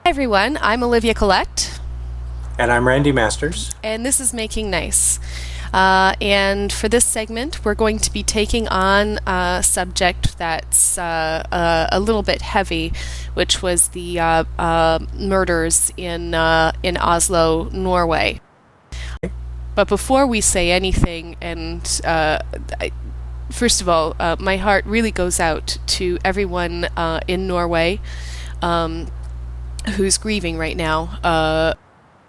Hi everyone, I'm Olivia Collette, And I'm Randy Masters. and this is Making Nice. And for this segment, we're going to be taking on a subject that's a little bit heavy, which was the murders in Oslo, Norway. But before we say anything, first of all, my heart really goes out to everyone in Norway um, who's grieving right now.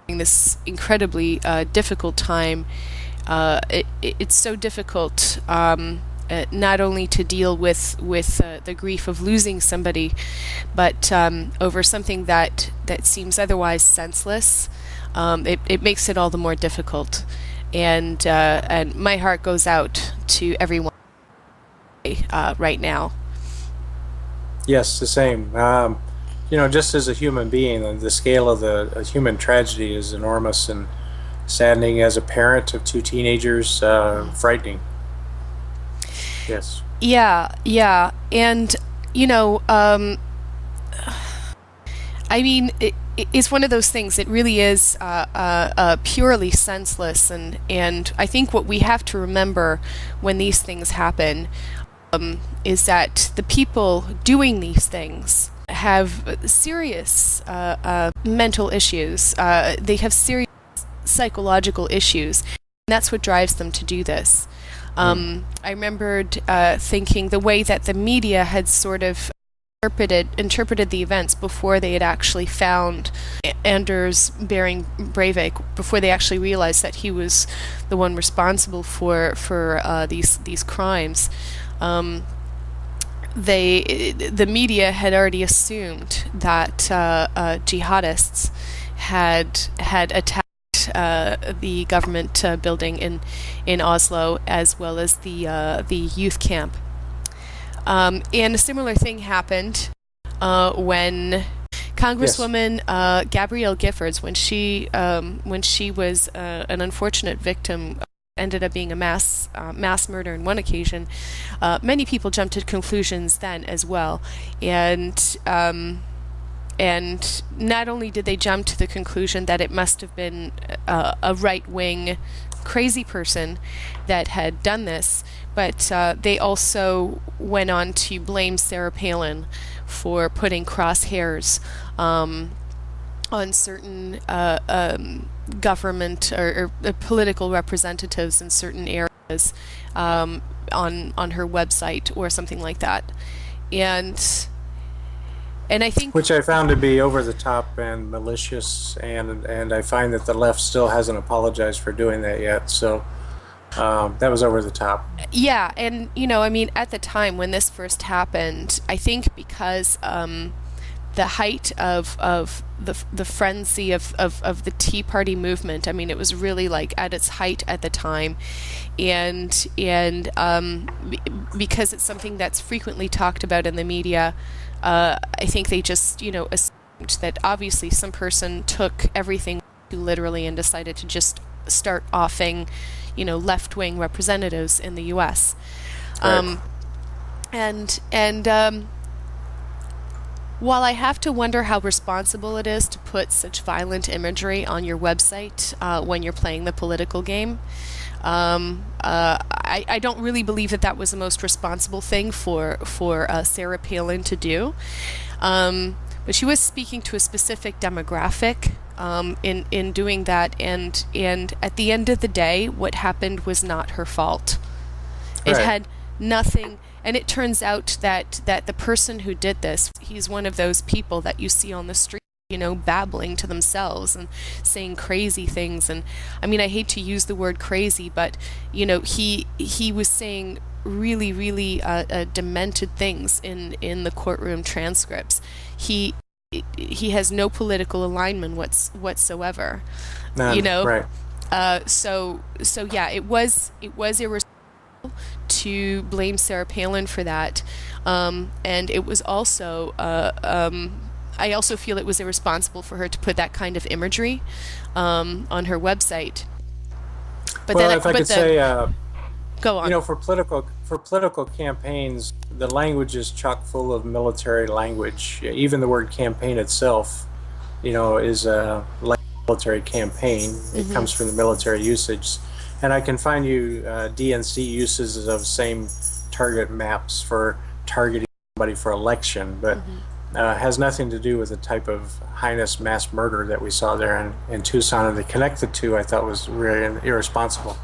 In this incredibly difficult time. It's so difficult not only to deal with the grief of losing somebody, but over something that seems otherwise senseless. It makes it all the more difficult, and my heart goes out to everyone right now. Yes, the same. Just as a human being, the scale of the human tragedy is enormous and saddening. As a parent of two teenagers, frightening. Yes. Yeah, yeah, and you know, I mean, it's one of those things. It really is purely senseless, and I think what we have to remember when these things happen is that the people doing these things have serious mental issues. They have serious psychological issues, and that's what drives them to do this. I remembered thinking the way that the media had sort of interpreted the events before they had actually found Anders Behring Breivik, before they actually realized that he was the one responsible for these crimes. The media had already assumed that jihadists had attacked the government building in Oslo, as well as the youth camp. And a similar thing happened when Yes. Congresswoman Gabrielle Giffords, when she was an unfortunate victim, ended up being a mass murder in one occasion. Many people jumped to conclusions then as well, and not only did they jump to the conclusion that it must have been a right-wing crazy person that had done this, but they also went on to blame Sarah Palin for putting crosshairs on certain government or political representatives in certain areas on her website or something like that, and I think. Which I found to be over the top and malicious, and I find that the left still hasn't apologized for doing that yet. So that was over the top. Yeah, and I mean, at the time when this first happened, I think because the height of the frenzy of the Tea Party movement, I mean, it was really like at its height at the time, and because it's something that's frequently talked about in the media, I think they just assumed that obviously some person took everything too literally and decided to just start offing left-wing representatives in the U.S. Right. And while I have to wonder how responsible it is to put such violent imagery on your website when you're playing the political game, I don't really believe that was the most responsible thing for Sarah Palin to do. But she was speaking to a specific demographic in doing that, and at the end of the day, what happened was not her fault. It Right. had nothing, and it turns out that the person who did this, he's one of those people that you see on the street, babbling to themselves and saying crazy things. And I mean, I hate to use the word crazy, but he was saying really, really demented things in the courtroom transcripts. He has no political alignment whatsoever. you None. know Right. so yeah, it was irresponsible to blame Sarah Palin for that, and it was also I also feel it was irresponsible for her to put that kind of imagery on her website. But Well, then, if I but could the say, go on. for political campaigns, the language is chock full of military language. Even the word campaign itself is like a military campaign. It Mm-hmm. comes from the military usage, and I can find you DNC uses of same target maps for targeting somebody for election, but Mm-hmm. has nothing to do with the type of heinous mass murder that we saw there in Tucson. And to connect the two, I thought was really irresponsible.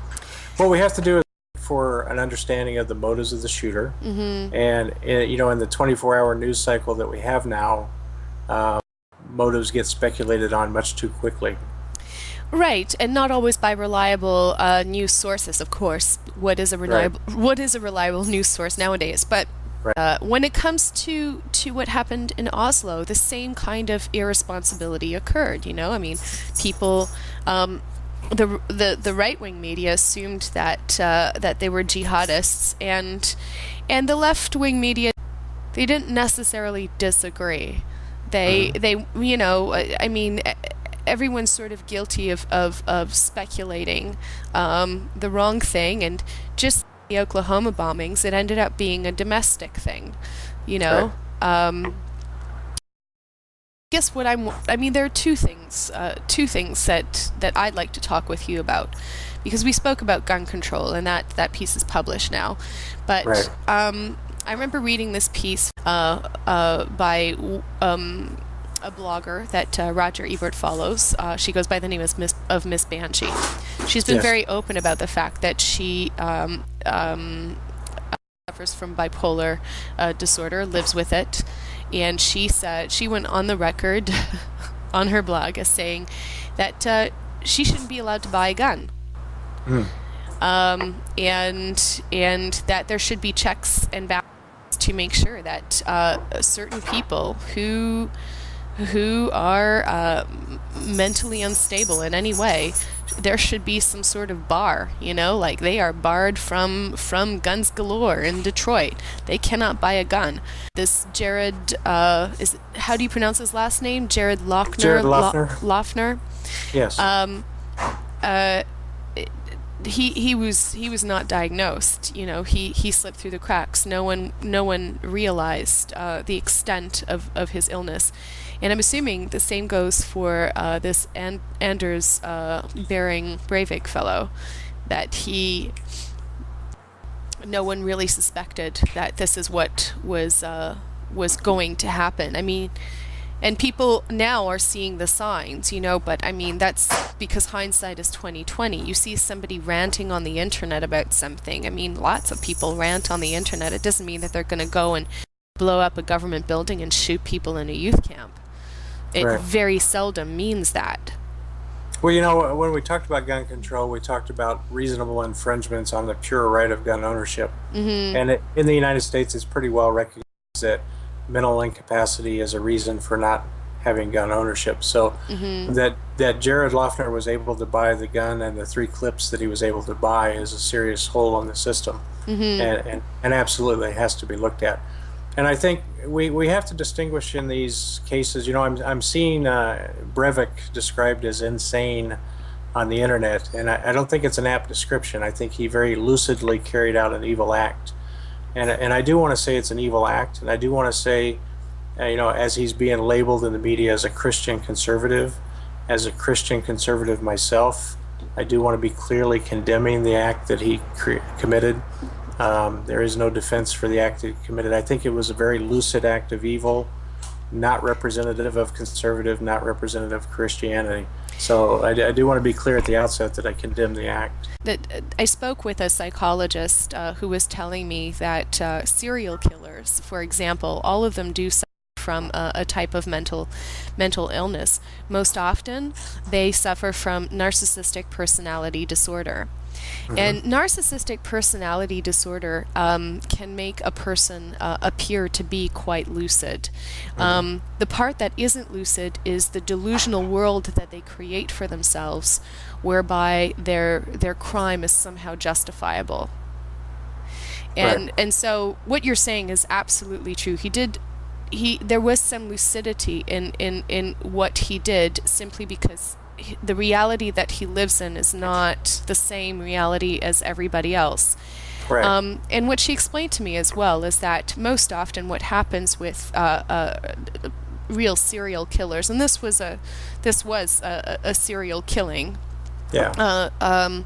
What we have to do is for an understanding of the motives of the shooter, Mm-hmm. and in the 24-hour news cycle that we have now, motives get speculated on much too quickly. Right, and not always by reliable news sources, of course. Right, What is a reliable news source nowadays? But right. when it comes to what happened in Oslo, the same kind of irresponsibility occurred. I mean, people, the right wing media assumed that they were jihadists, and the left wing media, they didn't necessarily disagree. Hmm. I mean, everyone's sort of guilty of speculating the wrong thing, and just the Oklahoma bombings, it ended up being a domestic thing, you Right. know. Guess what I mean, there are two things that I'd like to talk with you about, because we spoke about gun control, and that piece is published now, Right. but I remember reading this piece by a blogger that Roger Ebert follows. She goes by the name of Miss Banshee. She's been Yes. very open about the fact that she suffers from bipolar disorder, lives with it, and she said she went on the record on her blog as saying that she shouldn't be allowed to buy a gun, Hmm. and that there should be checks and balances to make sure that certain people who are mentally unstable in any way, there should be some sort of bar, like they are barred from guns galore in Detroit. They cannot buy a gun. This Jared, how do you pronounce his last name? Jared Jared Lochner, Loughner. Lochner. Yes. Uh, he was not diagnosed. He slipped through the cracks. No one realized the extent of his illness, and I'm assuming the same goes for this Anders Bering Breivik fellow, that no one really suspected that this is what was going to happen. I mean, and people now are seeing the signs, but I mean, that's because hindsight is 2020. You see somebody ranting on the internet about something. I mean, lots of people rant on the internet. It doesn't mean that they're going to go and blow up a government building and shoot people in a youth camp. It Right. very seldom means that. Well, when we talked about gun control, we talked about reasonable infringements on the pure right of gun ownership. Mm-hmm. And in the United States, it's pretty well recognized that mental incapacity is a reason for not having gun ownership. So Mm-hmm. that Jared Loeffner was able to buy the gun and the 3 clips that he was able to buy is a serious hole in the system, Mm-hmm. and absolutely has to be looked at. And I think we have to distinguish in these cases. I'm seeing Breivik described as insane on the internet, and I don't think it's an apt description. I think he very lucidly carried out an evil act, and I do want to say it's an evil act, and I do want to say, as he's being labeled in the media as a Christian conservative, as a Christian conservative myself, I do want to be clearly condemning the act that he committed. There is no defense for the act that he committed. I think it was a very lucid act of evil, not representative of conservative, not representative of Christianity. So I do want to be clear at the outset that I condemn the act. That I spoke with a psychologist who was telling me that serial killers, for example, all of them do suffer from a type of mental illness. Most often, they suffer from narcissistic personality disorder. Hmm. And narcissistic personality disorder can make a person appear to be quite lucid. Hmm. The part that isn't lucid is the delusional world that they create for themselves, whereby their crime is somehow justifiable. Right. And so what you're saying is absolutely true. There was some lucidity in what he did, simply because the reality that he lives in is not the same reality as everybody else. Right. And what she explained to me as well is that most often what happens with real serial killers, and this was a serial killing, Yeah. uh, um,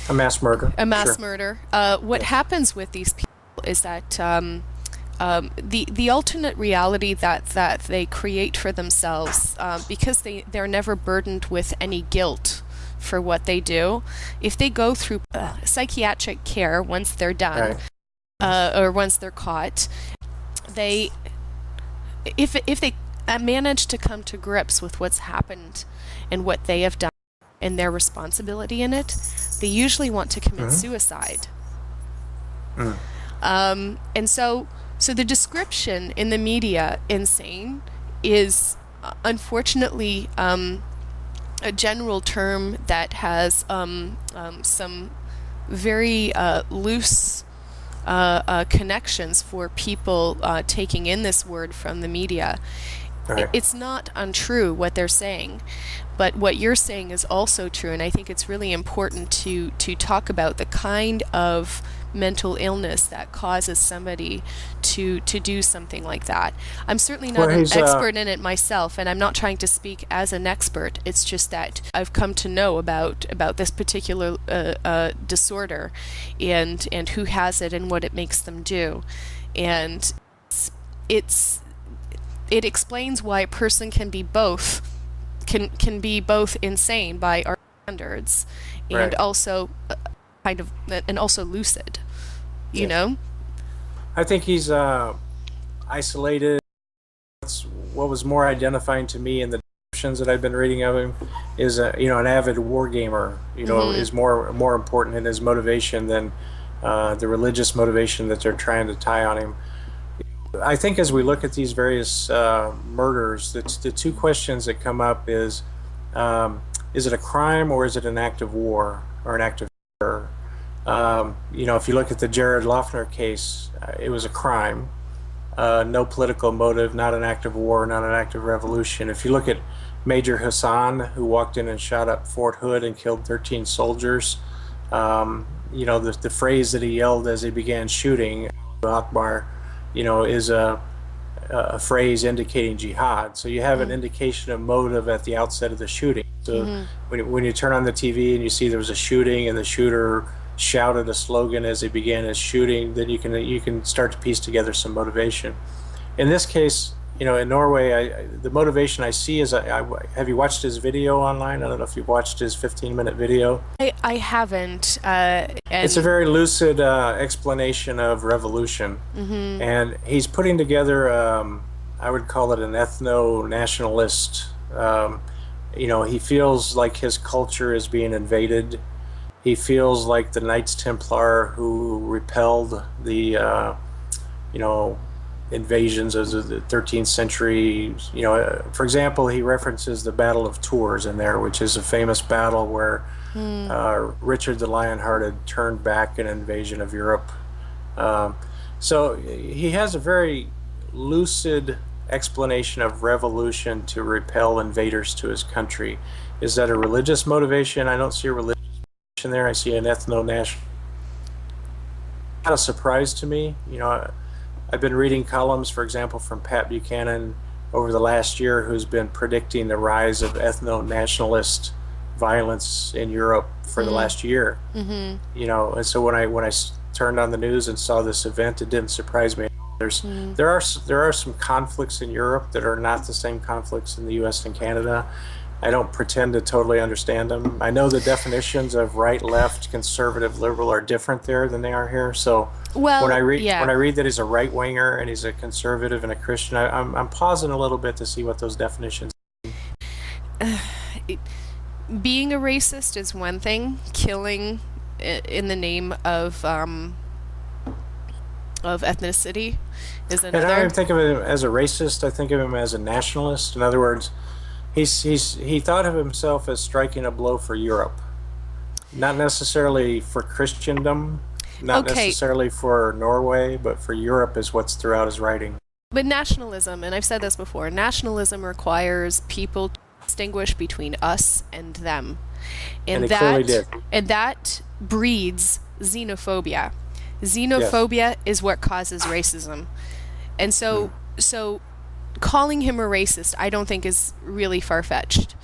A mass murder. a mass Sure. murder. What Yes. happens with these people is that the alternate reality that they create for themselves, because they're never burdened with any guilt for what they do. If they go through psychiatric care once they're done, Right. or once they're caught, they if they manage to come to grips with what's happened and what they have done and their responsibility in it, they usually want to commit Mm-hmm. suicide. Mm. And so the description in the media, insane, is unfortunately a general term that has some very loose connections for people taking in this word from the media. Right. It's not untrue what they're saying, but what you're saying is also true, and I think it's really important to talk about the kind of mental illness that causes somebody to do something like that. I'm certainly not Well, an he's expert in it myself, and I'm not trying to speak as an expert. It's just that I've come to know about this particular disorder, and who has it and what it makes them do, and it's it explains why a person can be both insane by our standards, and right. also kind of and also lucid, you Yes. know. I think he's isolated. What was more identifying to me in the descriptions that I've been reading of him is an avid war gamer. Is more important in his motivation than the religious motivation that they're trying to tie on him. I think as we look at these various murders, the two questions that come up is it a crime or is it an act of war or an act of terror? If you look at the Jared Loughner case, it was a crime, no political motive, not an act of war, not an act of revolution. If you look at Major Hassan, who walked in and shot up Fort Hood and killed 13 soldiers, the phrase that he yelled as he began shooting, Akbar, is a phrase indicating jihad. So you have an indication of motive at the outset of the shooting. So when you turn on the TV and you see there was a shooting and the shooter shouted a slogan as he began his shooting, then you can start to piece together some motivation. In this case, in Norway, the motivation I see is, have you watched his video online? I don't know if you've watched his 15-minute video. I haven't, It's a very lucid explanation of revolution, and he's putting together, I would call it an ethno-nationalist. He feels like his culture is being invaded. He feels like the Knights Templar who repelled the, invasions of the 13th century. For example, he references the Battle of Tours in there, which is a famous battle where Richard the Lionhearted turned back an invasion of Europe. So he has a very lucid explanation of revolution to repel invaders to his country. Is that a religious motivation? I don't see a religious motivation there. I see an ethno-national. Kind of surprise to me. I've been reading columns, for example, from Pat Buchanan over the last year, who's been predicting the rise of ethno-nationalist violence in Europe for the last year. And so when I turned on the news and saw this event, it didn't surprise me. There are some conflicts in Europe that are not the same conflicts in the U.S. and Canada. I don't pretend to totally understand them. I know the definitions of right, left, conservative, liberal are different there than they are here. So when I read that he's a right winger and he's a conservative and a Christian, I'm pausing a little bit to see what those definitions. Being a racist is one thing. Killing in the name of ethnicity is And I another. don't think of him as a racist. I think of him as a nationalist. In other words, he thought of himself as striking a blow for Europe, not necessarily for Christendom, not necessarily for Norway, but for Europe is what's throughout his writing. But nationalism, and I've said this before, nationalism requires people to distinguish between us and them, And he clearly did. and that breeds xenophobia. Xenophobia is what causes racism, and so calling him a racist, I don't think is really far fetched.